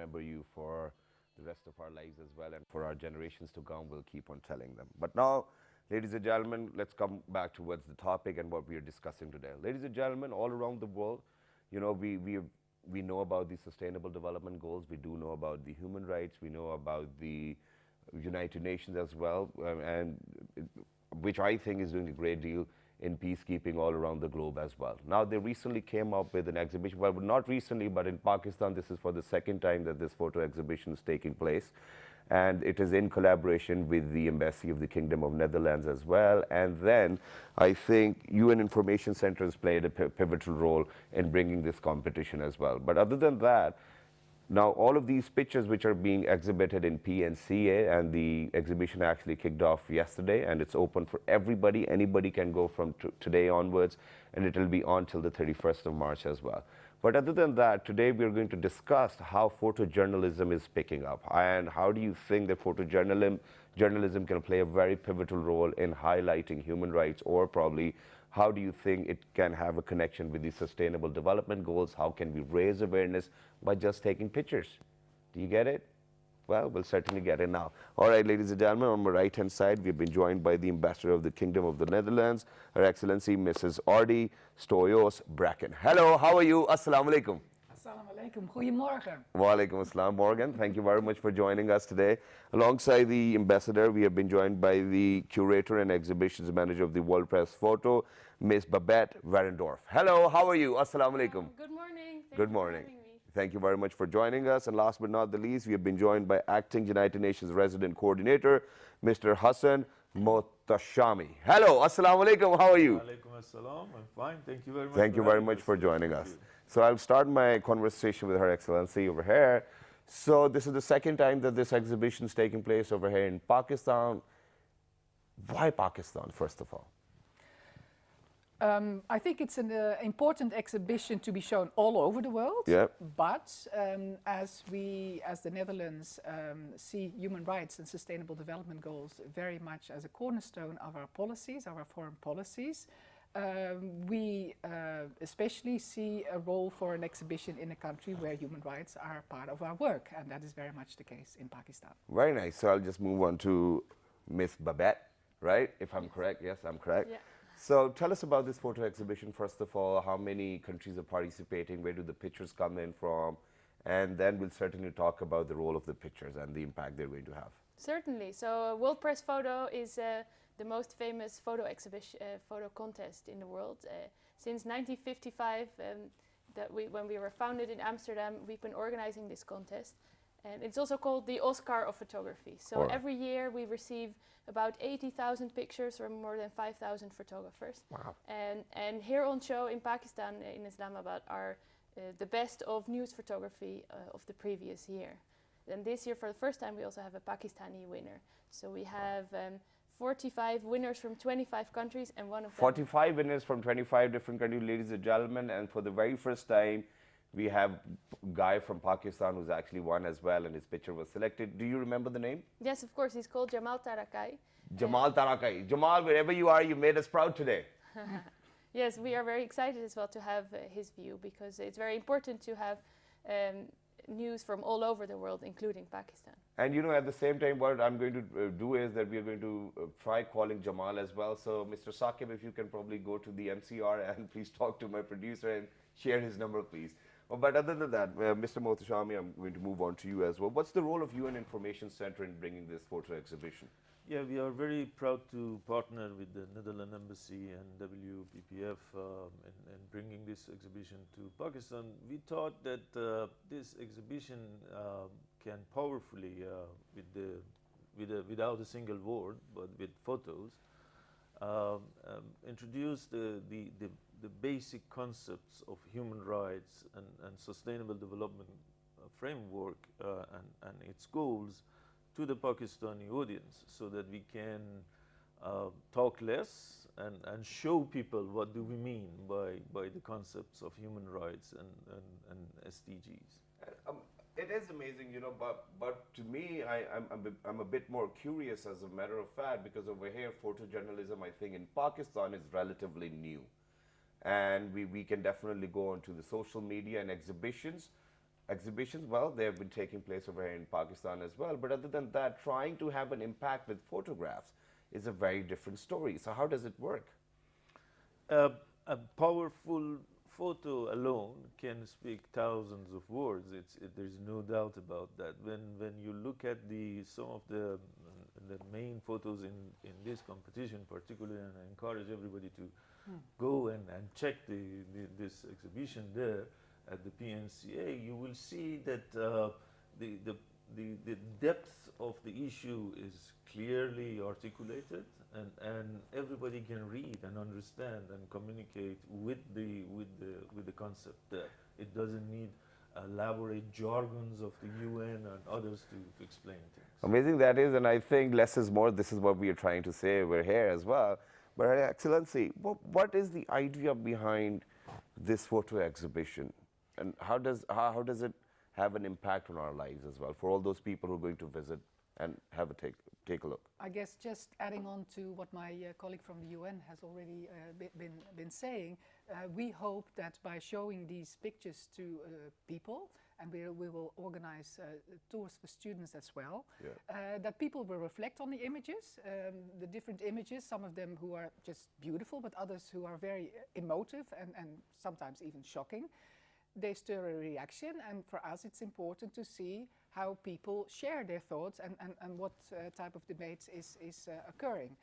remember you for the rest of our lives as well, and for our generations to come, we'll keep on telling them. But now, ladies and gentlemen, let's come back towards the topic and what we are discussing today. Ladies and gentlemen, all around the world, we know about the Sustainable Development Goals. We do know about the human rights. We know about the United Nations as well, and which I think is doing a great deal in peacekeeping all around the globe as well. Now, they recently came up with an exhibition, well, not recently, but in Pakistan, this is for the second time that this photo exhibition is taking place. And it is in collaboration with the Embassy of the Kingdom of Netherlands as well. And then I think UN Information Center has played a pivotal role in bringing this competition as well. But other than that, now, all of these pictures which are being exhibited in PNCA, and the exhibition actually kicked off yesterday, and it's open for everybody. Anybody can go from today onwards, and it will be on till the 31st of March as well. But other than that, today we're going to discuss how photojournalism is picking up, and how do you think that photojournalism can play a very pivotal role in highlighting human rights, or probably how do you think it can have a connection with the Sustainable Development Goals? How can we raise awareness by just taking pictures? Do you get it? Well, we'll certainly get it now. All right, ladies and gentlemen, on my right-hand side, we've been joined by the Ambassador of the Kingdom of the Netherlands, Her Excellency Mrs. Ardi Stoyos Bracken. Hello, how are you? Assalamu alaikum. Assalamu alaikum. Goedemorgen. Wa alaikum assalam, Morgan. Thank you very much for joining us today. Alongside the ambassador, we have been joined by the curator and exhibitions manager of the World Press Photo, Ms. Babette Warendorf. Hello, how are you? Assalamu alaikum. Good morning. Good morning. Thank you very much for joining us. And last but not the least, we have been joined by Acting United Nations Resident Coordinator, Mr. Hassan Motashami. Hello, assalamu alaikum. How are you? Alaikum assalam. I'm fine. Thank you very much. Thank you very much for joining us. So I'll start my conversation with Her Excellency over here. So this is the second time that this exhibition is taking place over here in Pakistan. Why Pakistan, first of all? I think it's an important exhibition to be shown all over the world. Yeah. But as the Netherlands see human rights and sustainable development goals very much as a cornerstone of our policies, our foreign policies, we especially see a role for an exhibition in a country where human rights are part of our work, and that is very much the case in Pakistan. Very nice. So I'll just move on to Miss Babette, right? If I'm correct. Yes, I'm correct. Yeah. So tell us about this photo exhibition, first of all. How many countries are participating? Where do the pictures come in from? And then we'll certainly talk about the role of the pictures and the impact they're going to have. Certainly. So World Press Photo is the most famous photo exhibition, photo contest in the world. Since 1955, when we were founded in Amsterdam, we've been organizing this contest. And it's also called the Oscar of photography. So every year we receive about 80,000 pictures from more than 5,000 photographers. Wow. And here on show in Pakistan, in Islamabad, are the best of news photography of the previous year. And this year, for the first time, we also have a Pakistani winner. So we have 45 winners from 25 countries, and one of them... 45 winners from 25 different countries, ladies and gentlemen. And for the very first time, we have a guy from Pakistan who's actually won as well, and his picture was selected. Do you remember the name? Yes, of course. He's called Jamal Tarakai. Jamal Tarakai. Jamal, wherever you are, you made us proud today. Yes, we are very excited as well to have his view, because it's very important to have news from all over the world, including Pakistan. And you know, at the same time, what I'm going to do is that we are going to try calling Jamal as well. So, Mr. Saqib, if you can probably go to the MCR and please talk to my producer and share his number, please. But other than that, Mr. Motashami, I'm going to move on to you as well. What's the role of UN Information Center in bringing this photo exhibition? Yeah, we are very proud to partner with the Netherlands Embassy and WPPF in bringing this exhibition to Pakistan. We thought that this exhibition can powerfully, without a single word, but with photos, introduce the basic concepts of human rights and sustainable development framework and its goals to the Pakistani audience, so that we can talk less and show people what do we mean by the concepts of human rights and SDGs. It is amazing, you know, but to me, I'm a bit more curious, as a matter of fact, because over here, photojournalism, I think, in Pakistan is relatively new. And we can definitely go onto the social media and exhibitions. exhibitions, well, they have been taking place over here in Pakistan as well. But other than that, trying to have an impact with photographs is a very different story. So how does it work? A powerful photo alone can speak thousands of words. There's no doubt about that. When you look at some of the main photos in this competition, particularly, and I encourage everybody to go and check this exhibition there at the PNCA, you will see that the depth of the issue is clearly articulated, and everybody can read and understand and communicate with the concept there. It doesn't need elaborate jargons of the UN and others to explain things. Amazing that is, and I think less is more. This is what we are trying to say over here as well. But Her Excellency, what is the idea behind this photo exhibition, and how does it have an impact on our lives as well for all those people who are going to visit and have a take a look? I guess just adding on to what my colleague from the UN has already been saying, we hope that by showing these pictures to people, and we will organize tours for students as well, that people will reflect on the images, the different images, some of them who are just beautiful, but others who are very emotive and sometimes even shocking. They stir a reaction, and for us it's important to see how people share their thoughts and what type of debates is occurring.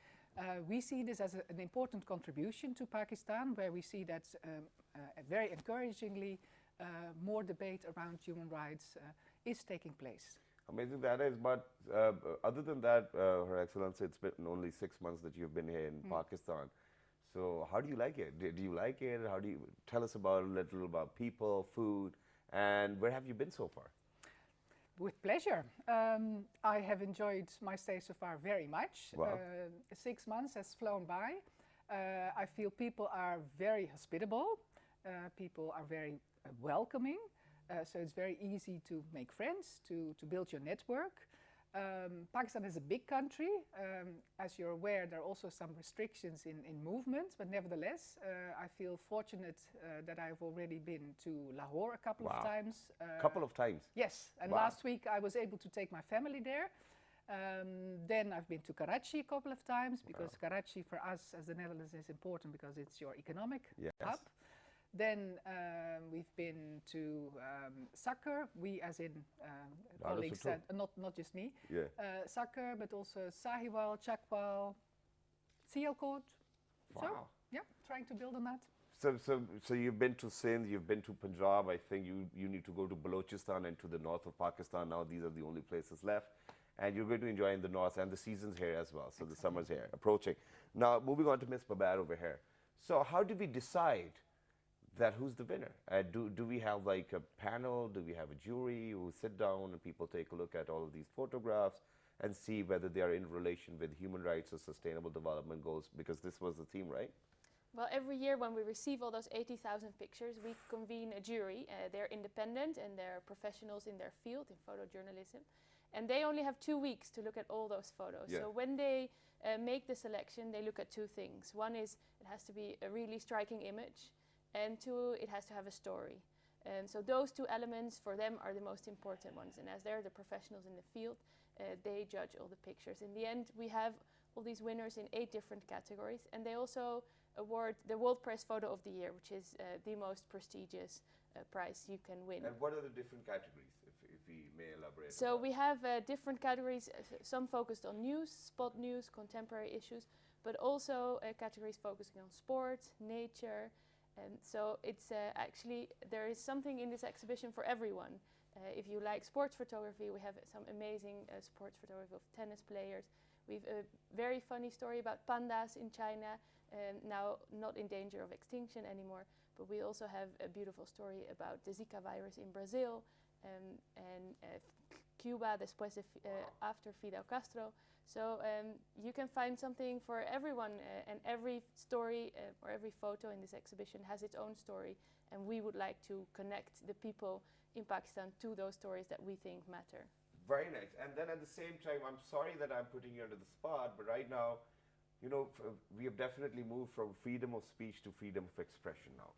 We see this as an important contribution to Pakistan, where we see that very encouragingly more debate around human rights is taking place. Amazing that is, but other than that, Her Excellency, it's been only 6 months that you've been here in Pakistan. So how do you like it? Do you like it? How do you tell us about a little about people, food, and where have you been so far? With pleasure. I have enjoyed my stay so far very much. Wow. 6 months has flown by. I feel people are very hospitable. People are very welcoming. So it's very easy to make friends, to build your network. Pakistan is a big country. As you're aware, there are also some restrictions in movement, but nevertheless, I feel fortunate that I've already been to Lahore a couple of times. Couple of times? Yes, and last week I was able to take my family there. Then I've been to Karachi a couple of times, because Karachi for us as the Netherlands is important because it's your economic hub. Then we've been to Saqqar, we as in colleagues, not just me. Saqqar, but also Sahiwal, Chakwal, Sialkot. Wow. So, yeah, trying to build on that. So you've been to Sindh, you've been to Punjab. I think you need to go to Balochistan and to the north of Pakistan. Now these are the only places left. And you're going to enjoy in the north, and the season's here as well. So the summer's here, approaching. Now, moving on to Ms. Babar over here. So how do we decide that who's the winner? Do we have like a panel? Do we have a jury who sit down and people take a look at all of these photographs and see whether they are in relation with human rights or sustainable development goals? Because this was the theme, right? Well, every year when we receive all those 80,000 pictures, we convene a jury. They're independent and they're professionals in their field, in photojournalism. And they only have 2 weeks to look at all those photos. So when they make the selection, they look at two things. One is it has to be a really striking image, and two, it has to have a story. So those two elements for them are the most important ones. And as they're the professionals in the field, they judge all the pictures. In the end, we have all these winners in 8 different categories, and they also award the World Press Photo of the Year, which is the most prestigious prize you can win. And what are the different categories, if we may elaborate? So we have different categories, some focused on news, spot news, contemporary issues, but also categories focusing on sports, nature. So it's actually, there is something in this exhibition for everyone. If you like sports photography, we have some amazing sports photography of tennis players. We have a very funny story about pandas in China, now not in danger of extinction anymore. But we also have a beautiful story about the Zika virus in Brazil and Cuba después de, after Fidel Castro. So you can find something for everyone, and every story or every photo in this exhibition has its own story, and we would like to connect the people in Pakistan to those stories that we think matter. Very nice. And then at the same time, I'm sorry that I'm putting you under the spot, but right now, you know, we have definitely moved from freedom of speech to freedom of expression now.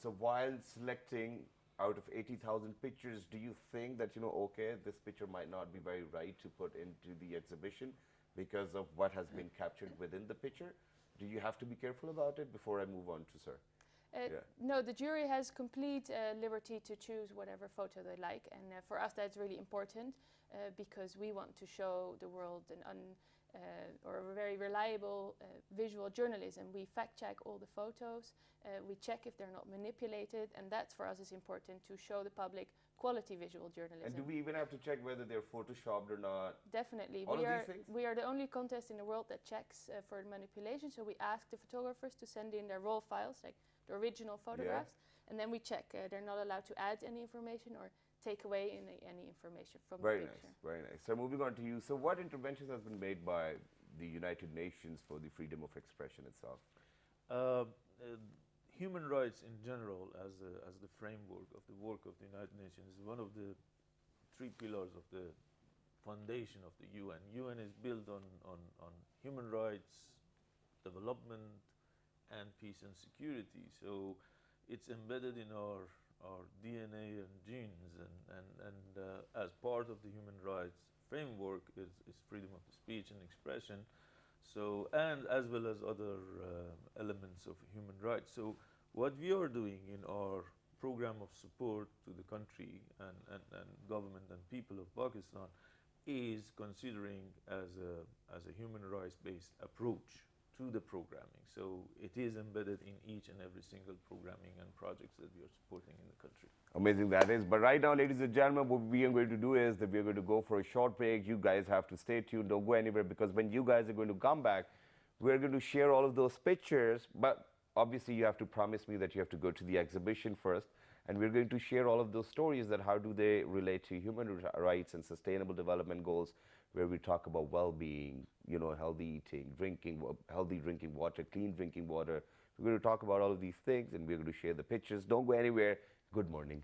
So while selecting out of 80,000 pictures, do you think that, okay, this picture might not be very right to put into the exhibition because of what has been captured within the picture? Do you have to be careful about it before I move on to sir? Yeah. No, the jury has complete liberty to choose whatever photo they like, and for us that's really important because we want to show the world or a very reliable visual journalism. We fact check all the photos, we check if they're not manipulated, and that's for us is important to show the public quality visual journalism. And do we even have to check whether they're photoshopped or not? Definitely. All of these things? We are the only contest in the world that checks for manipulation, so we ask the photographers to send in their raw files, like the original photographs, and then we check. They're not allowed to add any information or take away any information from the picture. Nice, very nice. So moving on to you. So what interventions has been made by the United Nations for the freedom of expression itself? Human rights in general, as the framework of the work of the United Nations, is one of the three pillars of the foundation of the UN. UN is built on human rights, development, and peace and security. So it's embedded in our DNA and genes, and as part of the human rights framework is freedom of speech and expression. So, and as well as other elements of human rights. So what we are doing in our program of support to the country and government and people of Pakistan is considering as a human rights based approach to the programming. So it is embedded in each and every single programming and projects that we are supporting in the country. Amazing that is. But right now, ladies and gentlemen, what we are going to do is that we are going to go for a short break. You guys have to stay tuned. Don't go anywhere, because when you guys are going to come back, we're going to share all of those pictures. But obviously, you have to promise me that you have to go to the exhibition first. And we're going to share all of those stories, that how do they relate to human rights and sustainable development goals, where we talk about well-being, healthy eating, healthy drinking water, clean drinking water. We're going to talk about all of these things, and we're going to share the pictures. Don't go anywhere. Good morning.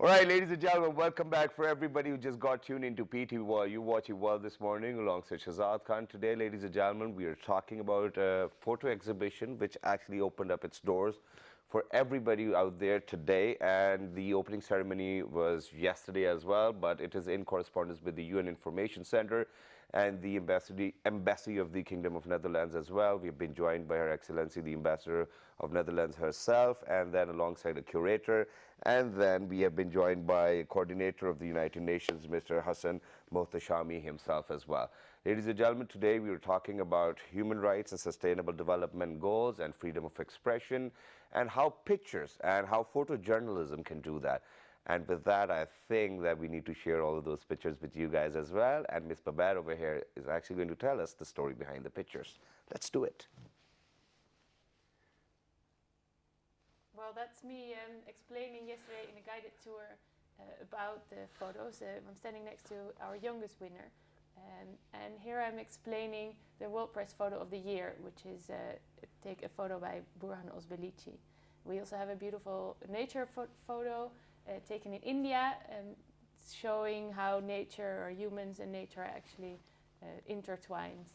All right, ladies and gentlemen, welcome back for everybody who just got tuned into PT World. You watching World this morning alongside Shazad Khan. Today, ladies and gentlemen, we are talking about a photo exhibition which actually opened up its doors for everybody out there today. And the opening ceremony was yesterday as well, but it is in correspondence with the UN Information Center and the embassy of the Kingdom of Netherlands as well. We've been joined by Her Excellency, the Ambassador of Netherlands herself, and then alongside a curator. And then we have been joined by a coordinator of the United Nations, Mr. Hassan Mohtashami himself as well. Ladies and gentlemen, today we are talking about human rights and sustainable development goals and freedom of expression and how pictures and how photojournalism can do that. And with that, I think that we need to share all of those pictures with you guys as well. And Ms. Babette over here is actually going to tell us the story behind the pictures. Let's do it. Well, that's me explaining yesterday in a guided tour about the photos. I'm standing next to our youngest winner. And here I'm explaining the World Press Photo of the Year, which is take a photo by Burhan Ozbelici. We also have a beautiful nature photo taken in India, showing how nature or humans and nature are actually intertwined.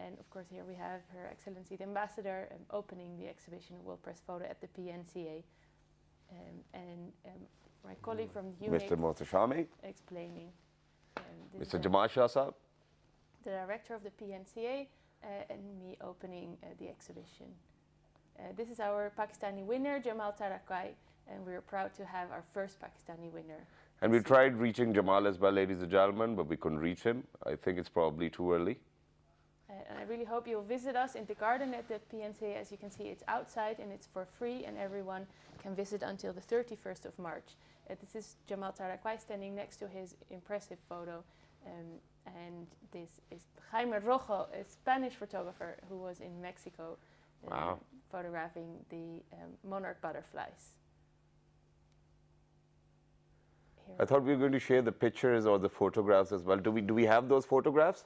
And of course here we have Her Excellency the Ambassador opening the exhibition of World Press Photo at the PNCA. My colleague from UNIC Mr. Mohtashami, explaining. Mr. Jamal Shah Saab, the director of the PNCA, and me opening the exhibition. This is our Pakistani winner, Jamal Tarakai, and we're proud to have our first Pakistani winner. and we tried reaching Jamal as well, ladies and gentlemen, but we couldn't reach him. I think it's probably too early. And I really hope you'll visit us in the garden at the PNCA. As you can see, it's outside and it's for free, and everyone can visit until the 31st of March. This is Jamal Tarakwai standing next to his impressive photo. And this is Jaime Rojo, a Spanish photographer who was in Mexico photographing the monarch butterflies. Here. I thought we were going to share the pictures or the photographs as well. Do we have those photographs?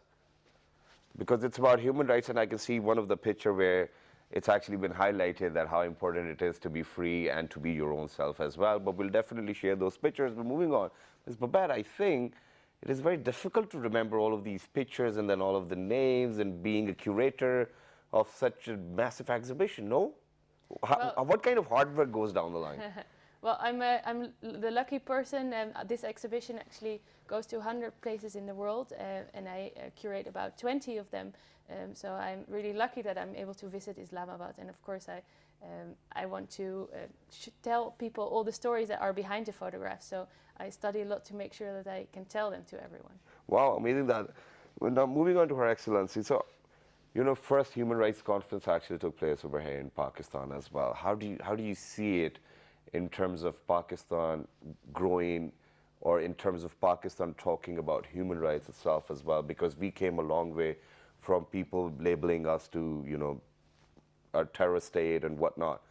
Because it's about human rights, and I can see one of the picture where it's actually been highlighted that how important it is to be free and to be your own self as well. But we'll definitely share those pictures. But moving on, Ms. Babette, I think it is very difficult to remember all of these pictures and then all of the names and being a curator of such a massive exhibition, no? What kind of hard work goes down the line? Well, I'm the lucky person. This exhibition actually goes to 100 places in the world, and I curate about 20 of them. So I'm really lucky that I'm able to visit Islamabad, and of course I want to tell people all the stories that are behind the photographs. So I study a lot to make sure that I can tell them to everyone. Wow, amazing that. Well, now moving on to Her Excellency. So, you know, first human rights conference actually took place over here in Pakistan as well. How do you see it in terms of Pakistan growing, or in terms of Pakistan talking about human rights itself as well? Because we came a long way from people labeling us to, you know, a terrorist state and whatnot.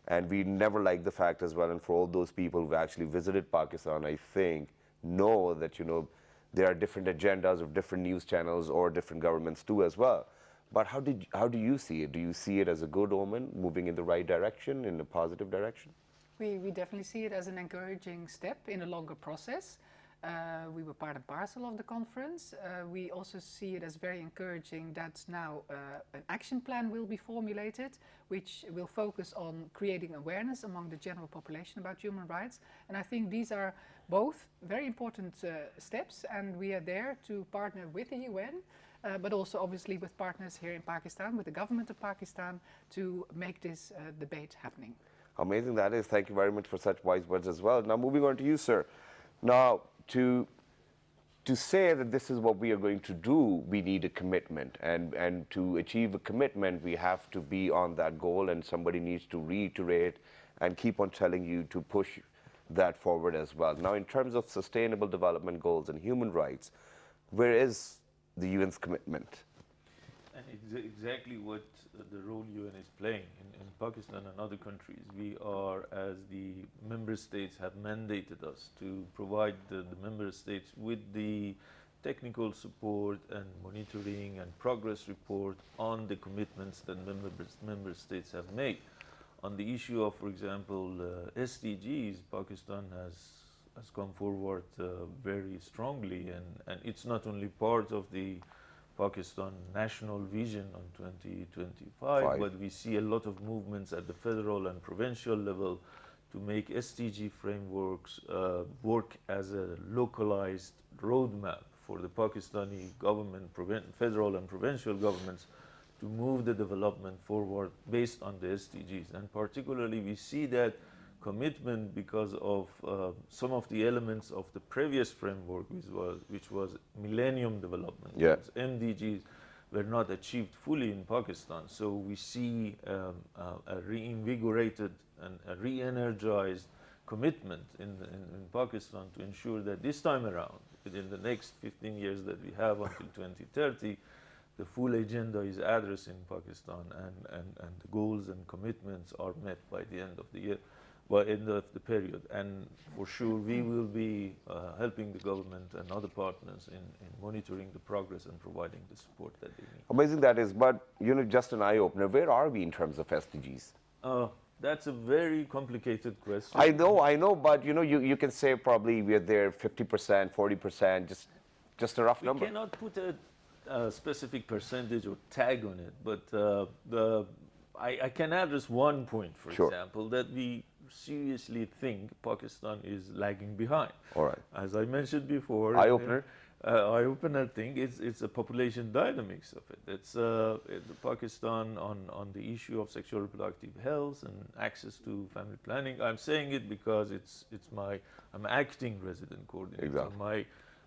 And we never liked the fact as well. And for all those people who've actually visited Pakistan, I think, know that, you know, there are different agendas of different news channels or different governments too as well. But how do you see it? Do you see it as a good omen, moving in the right direction, in a positive direction? We definitely see it as an encouraging step in a longer process. We were part and parcel of the conference. We also see it as very encouraging that now an action plan will be formulated, which will focus on creating awareness among the general population about human rights. And I think these are both very important steps, and we are there to partner with the UN, but also obviously with partners here in Pakistan, with the government of Pakistan, to make this debate happening. Amazing that is. Thank you very much for such wise words as well. Now moving on to you, sir. Now, to say that this is what we are going to do, we need a commitment. And to achieve a commitment, we have to be on that goal, and somebody needs to reiterate and keep on telling you to push that forward as well. Now, in terms of sustainable development goals and human rights, where is the UN's commitment? And exactly what the role UN is playing in Pakistan and other countries. We are, as the member states have mandated us to provide the member states with the technical support and monitoring and progress report on the commitments that member states have made. On the issue of, for example, SDGs, Pakistan has has come forward very strongly, and it's not only part of the Pakistan national vision on 2025, but we see a lot of movements at the federal and provincial level to make SDG frameworks work as a localized roadmap for the Pakistani government, federal and provincial governments, to move the development forward based on the SDGs. And particularly we see that commitment because of some of the elements of the previous framework, which was Millennium Development Goals, MDGs, were not achieved fully in Pakistan. So we see a reinvigorated and a re-energized commitment in Pakistan to ensure that this time around, within the next 15 years that we have until 2030, the full agenda is addressed in Pakistan, and the goals and commitments are met by the end of the year, by end of the period. And for sure, we will be helping the government and other partners in monitoring the progress and providing the support that they need. Amazing that is, but just an eye-opener. Where are we in terms of SDGs? That's a very complicated question. I know, but you can say probably we're there 50%, 40%, just a rough number. We cannot put a specific percentage or tag on it, but I can address one point, for example, that we seriously think Pakistan is lagging behind. All right. As I mentioned before, eye-opener thing, it's a population dynamics of it. It's Pakistan on the issue of sexual reproductive health and access to family planning. I'm saying it because I'm acting resident coordinator. Exactly. My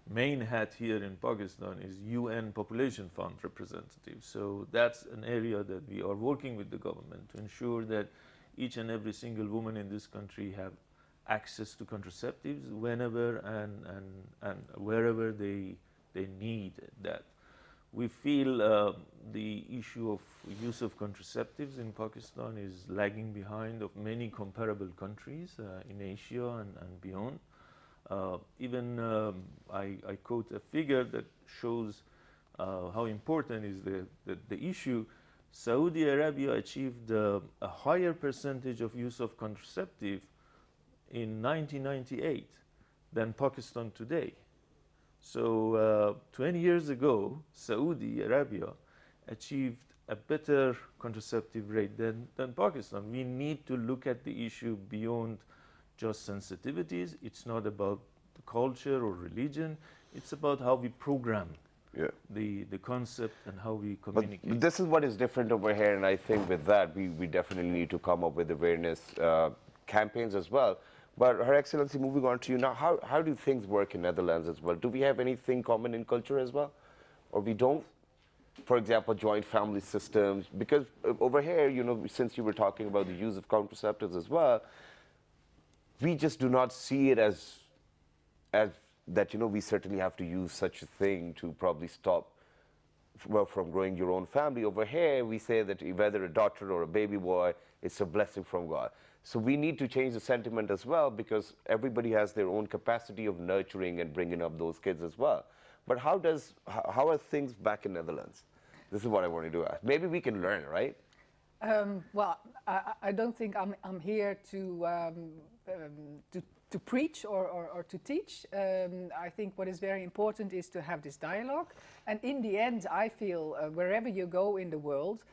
main hat here in Pakistan is UN Population Fund representative. So that's an area that we are working with the government to ensure that each and every single woman in this country have access to contraceptives whenever and wherever they need that. We feel the issue of use of contraceptives in Pakistan is lagging behind of many comparable countries in Asia and beyond. I quote a figure that shows how important is the issue. Saudi Arabia achieved a higher percentage of use of contraceptive in 1998 than Pakistan today. So 20 years ago, Saudi Arabia achieved a better contraceptive rate than Pakistan. We need to look at the issue beyond just sensitivities. It's not about the culture or religion. It's about how we program the concept and how we communicate. But this is what is different over here, and I think with that, we definitely need to come up with awareness campaigns as well. But Her Excellency, moving on to you now, how do things work in Netherlands as well? Do we have anything common in culture as well? Or we don't? For example, joint family systems? Because over here, since you were talking about the use of contraceptives as well, we just do not see it as that, we certainly have to use such a thing to probably stop from growing your own family. Over here, we say that whether a daughter or a baby boy, it's a blessing from God. So we need to change the sentiment as well, because everybody has their own capacity of nurturing and bringing up those kids as well. But how are things back in Netherlands? This is what I wanted to ask. Maybe we can learn, right? Well, I don't think I'm here to preach or to teach. I think what is very important is to have this dialogue. And in the end, I feel wherever you go in the world,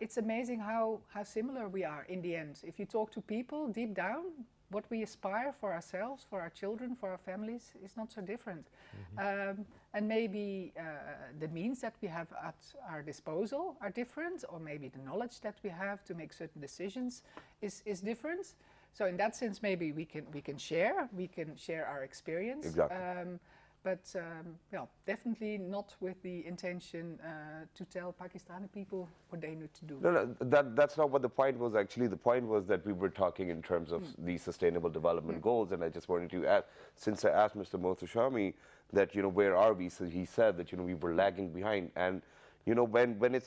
it's amazing how similar we are in the end. If you talk to people deep down, what we aspire for ourselves, for our children, for our families is not so different. Mm-hmm. And maybe the means that we have at our disposal are different, or maybe the knowledge that we have to make certain decisions is different. So in that sense, maybe we can share our experience. Exactly. But definitely not with the intention to tell Pakistani people what they need to do. No, that's not what the point was. Actually, the point was that we were talking in terms of the Sustainable Development Goals, and I just wanted to add, since I asked Mr. Mohtashami that, where are we? So he said that, we were lagging behind. And, when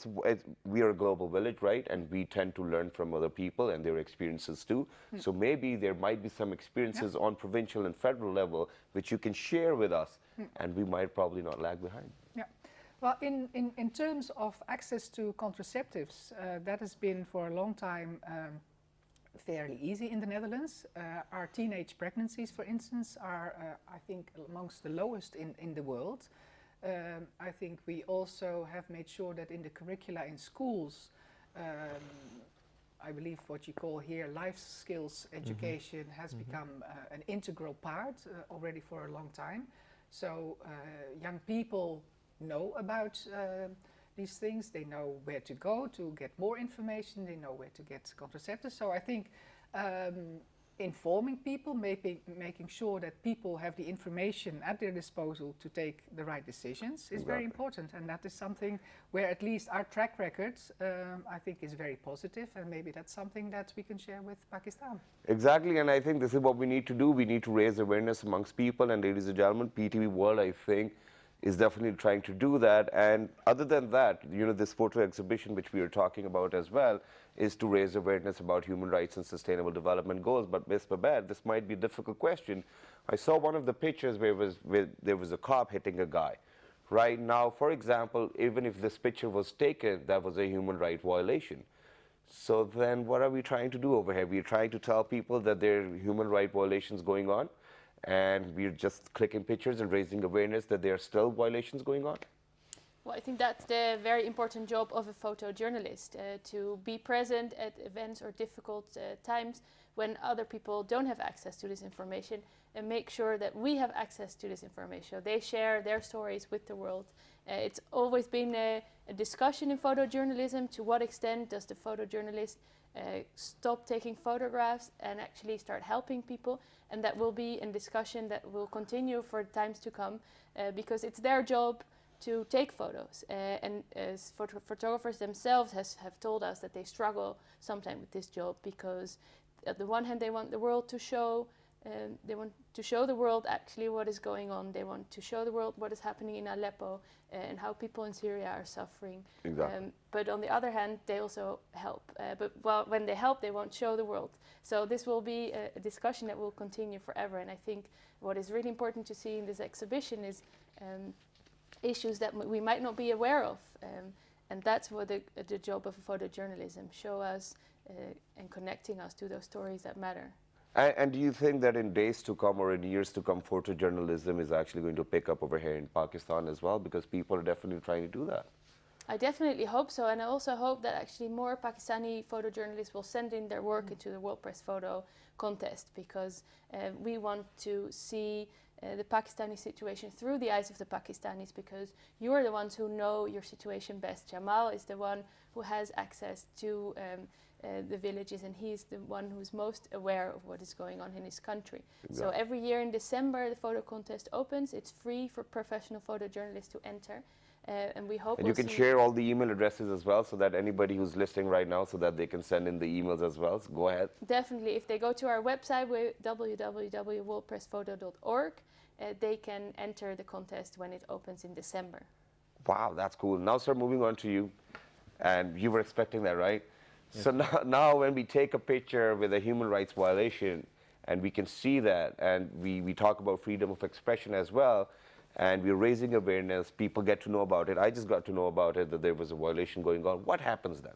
we are a global village, right? And we tend to learn from other people and their experiences too. So maybe there might be some experiences on provincial and federal level which you can share with us, and we might probably not lag behind. Yeah. Well, in terms of access to contraceptives, that has been for a long time fairly easy in the Netherlands. Our teenage pregnancies, for instance, are, I think, amongst the lowest in the world. I think we also have made sure that in the curricula in schools, I believe what you call here life skills education has become an integral part already for a long time. So young people know about these things, they know where to go to get more information, they know where to get contraceptives. So I think informing people, making sure that people have the information at their disposal to take the right decisions is very important. And that is something where at least our track record, I think, is very positive. And maybe that's something that we can share with Pakistan. Exactly, and I think this is what we need to do. We need to raise awareness amongst people, and ladies and gentlemen, PTV World, I think, is definitely trying to do that. And other than that, you know, this photo exhibition, which we are talking about as well, is to raise awareness about human rights and sustainable development goals. But Ms. Babette, this might be a difficult question. I saw one of the pictures where there was a cop hitting a guy. Right now, for example, even if this picture was taken, that was a human right violation. So then what are we trying to do over here? We're trying to tell people that there are human right violations going on, and we're just clicking pictures and raising awareness that there are still violations going on? Well, I think that's the very important job of a photojournalist, to be present at events or difficult times when other people don't have access to this information, and make sure that we have access to this information. They share their stories with the world. It's always been a discussion in photojournalism. To what extent does the photojournalist stop taking photographs and actually start helping people? And that will be a discussion that will continue for times to come, because it's their job to take photos. And as photographers themselves have told us that they struggle sometimes with this job, because at the one hand they want the world to show, the world actually what is going on. They want to show the world what is happening in Aleppo and how people in Syria are suffering. Exactly. But on the other hand, they also help. But when they help, they won't show the world. So this will be a discussion that will continue forever. And I think what is really important to see in this exhibition is issues that we might not be aware of. And that's what the job of photojournalism, show us and connecting us to those stories that matter. And do you think that in days to come or in years to come, photojournalism is actually going to pick up over here in Pakistan as well? Because people are definitely trying to do that. I definitely hope so, and I also hope that actually more Pakistani photojournalists will send in their work into the World Press Photo contest, because we want to see the Pakistani situation through the eyes of the Pakistanis, because you are the ones who know your situation best. Jamal is the one who has access to the villages, and he's the one who's most aware of what is going on in his country. Exactly. So every year in December the photo contest opens. It's free for professional photojournalists to enter, and we hope And you can share all the email addresses as well, so that anybody who's listening right now, so that they can send in the emails as well. So go ahead. Definitely, if they go to our website, www.worldpressphoto.org, they can enter the contest when it opens in December. Wow, that's cool. Now, sir, moving on to you. And you were expecting that, right? Yes. So now when we take a picture with a human rights violation, and we can see that, and we talk about freedom of expression as well, and we're raising awareness, people get to know about it. I just got to know about it, that there was a violation going on. What happens then?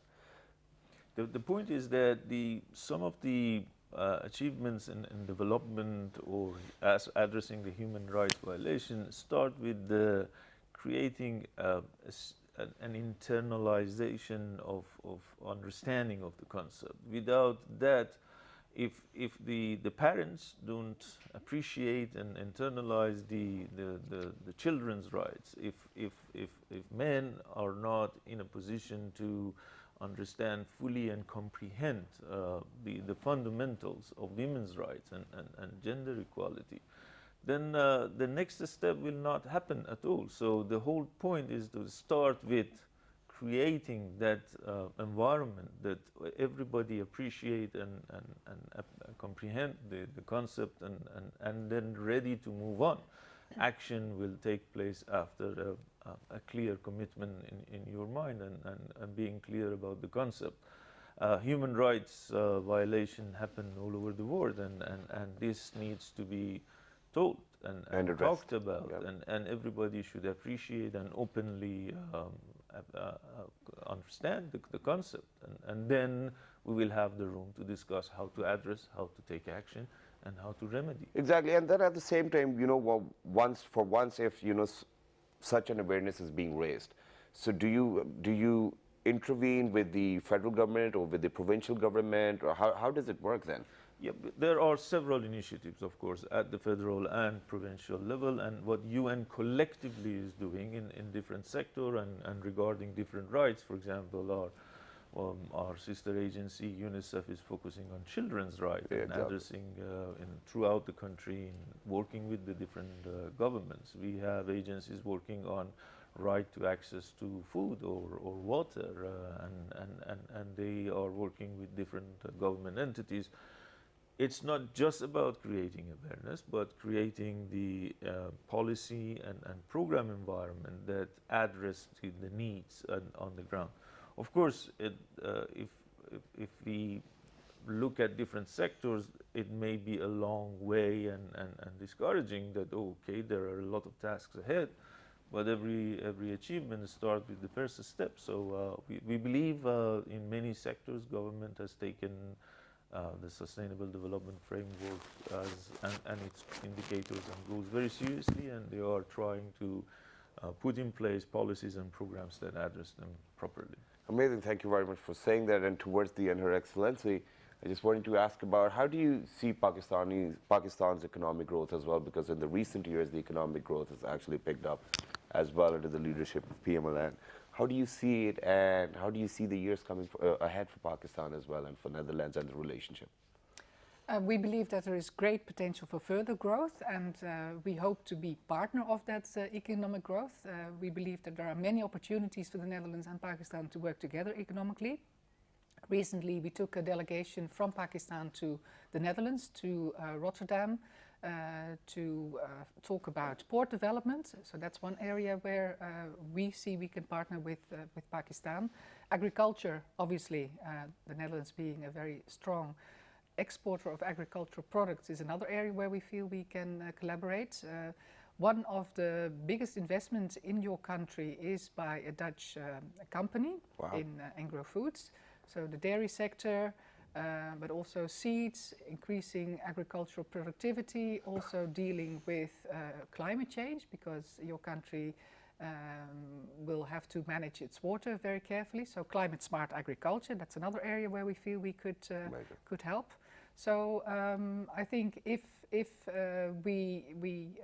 The point is that some of the achievements in development or as addressing the human rights violation start with creating an internalization of understanding of the concept. Without that, if the parents don't appreciate and internalize the children's rights, if men are not in a position to understand fully and comprehend the fundamentals of women's rights and gender equality, then the next step will not happen at all. So the whole point is to start with creating that environment that everybody appreciate and comprehend the concept, and then ready to move on. Action will take place after a clear commitment in your mind and being clear about the concept. Human rights violation happen all over the world, and this needs to be told and talked about, yep. and everybody should appreciate and openly understand the concept, and then we will have the room to discuss how to address, how to take action, and how to remedy. Exactly, and then at the same time, once if such an awareness is being raised, so do you intervene with the federal government or with the provincial government, or how does it work then? Yeah, there are several initiatives, of course, at the federal and provincial level, and what UN collectively is doing in different sectors and regarding different rights. For example, our sister agency UNICEF is focusing on children's rights and Exactly. addressing throughout the country, working with the different governments. We have agencies working on right to access to food or water, and they are working with different government entities. It's not just about creating awareness, but creating the policy and program environment that address the needs on the ground. Of course, if we look at different sectors, it may be a long way and discouraging that, okay, there are a lot of tasks ahead, but every achievement starts with the first step. So we believe in many sectors, government has taken the Sustainable Development Framework and its indicators and goals very seriously, and they are trying to put in place policies and programs that address them properly. Amazing, thank you very much for saying that. And towards the end, Her Excellency, I just wanted to ask about how do you see Pakistan's economic growth as well? Because in the recent years, the economic growth has actually picked up as well under the leadership of PMLN. How do you see it, and how do you see the years coming ahead for Pakistan as well, and for Netherlands and the relationship? We believe that there is great potential for further growth, and we hope to be partner of that economic growth. We believe that there are many opportunities for the Netherlands and Pakistan to work together economically. Recently, we took a delegation from Pakistan to the Netherlands, to Rotterdam, to talk about port development. So that's one area where we see we can partner with Pakistan. Agriculture, obviously, the Netherlands being a very strong exporter of agricultural products, is another area where we feel we can collaborate. One of the biggest investments in your country is by a Dutch company. Wow. In agro-foods. So the dairy sector, but also seeds, increasing agricultural productivity, also dealing with climate change, because your country will have to manage its water very carefully. So climate smart agriculture, that's another area where we feel we could help. So I think if we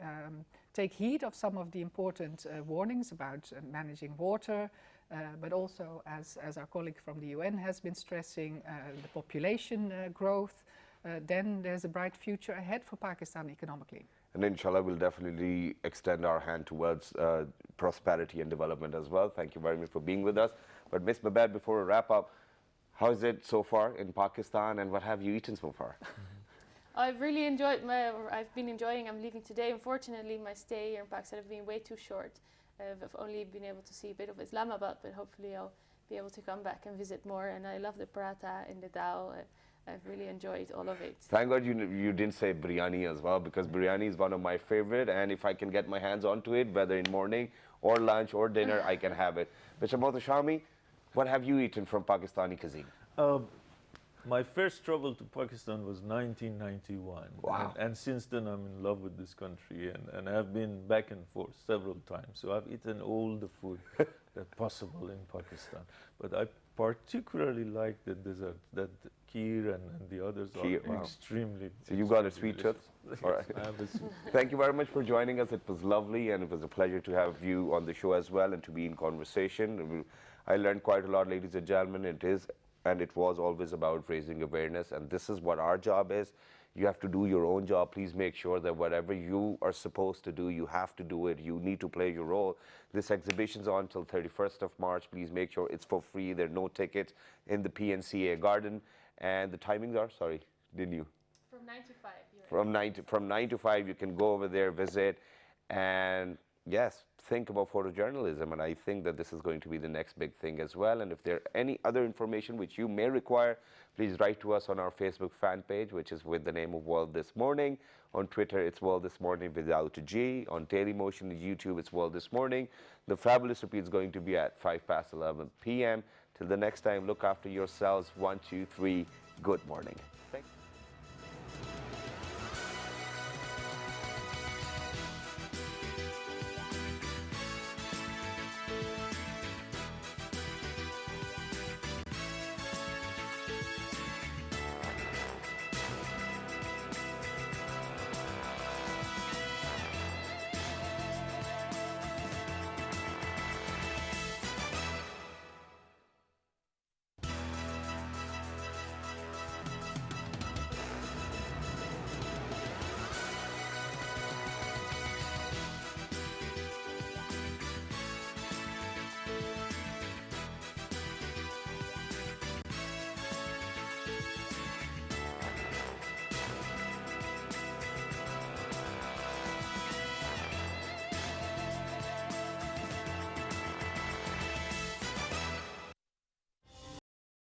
take heed of some of the important warnings about managing water, but also, as our colleague from the UN has been stressing, the population growth, then there's a bright future ahead for Pakistan economically. And inshallah, we'll definitely extend our hand towards prosperity and development as well. Thank you very much for being with us. But Ms. Babette, before we wrap up, how is it so far in Pakistan, and what have you eaten so far? I've been enjoying, I'm leaving today. Unfortunately, my stay here in Pakistan has been way too short. I've only been able to see a bit of Islamabad, but hopefully I'll be able to come back and visit more. And I love the paratha and the dal. I've really enjoyed all of it. Thank God you didn't say biryani as well, because biryani is one of my favorite, and if I can get my hands onto it, whether in morning or lunch or dinner, I can have it. Mr. Mohtashami, what have you eaten from Pakistani cuisine? My first travel to Pakistan was 1991. Wow. And since then I'm in love with this country, and I've been back and forth several times. So I've eaten all the food that's possible in Pakistan. But I particularly like the dessert, that kheer and the others Kheer, are wow. extremely. So you've got a sweet tooth? delicious. All right. I have a sweet. Thank you very much for joining us. It was lovely, and it was a pleasure to have you on the show as well and to be in conversation. I learned quite a lot, ladies and gentlemen. It was always about raising awareness, and this is what our job is. You have to do your own job. Please make sure that whatever you are supposed to do, you have to do it. You need to play your role. This exhibition's on till 31st of March. Please make sure it's for free. There are no tickets in the PNCA garden. And the timings are, sorry, didn't you? From 9 to 5. From 9 to 5, you can go over there, visit, and yes, think about photojournalism. And I think that this is going to be the next big thing as well. And if there are any other information which you may require, please write to us on our Facebook fan page, which is with the name of World This Morning. On Twitter, it's World This Morning without a G. On Daily Motion, YouTube, it's World This Morning. The Fabulous Repeat is going to be at 11 p.m. Till the next time, look after yourselves. 1, 2, 3. Good morning.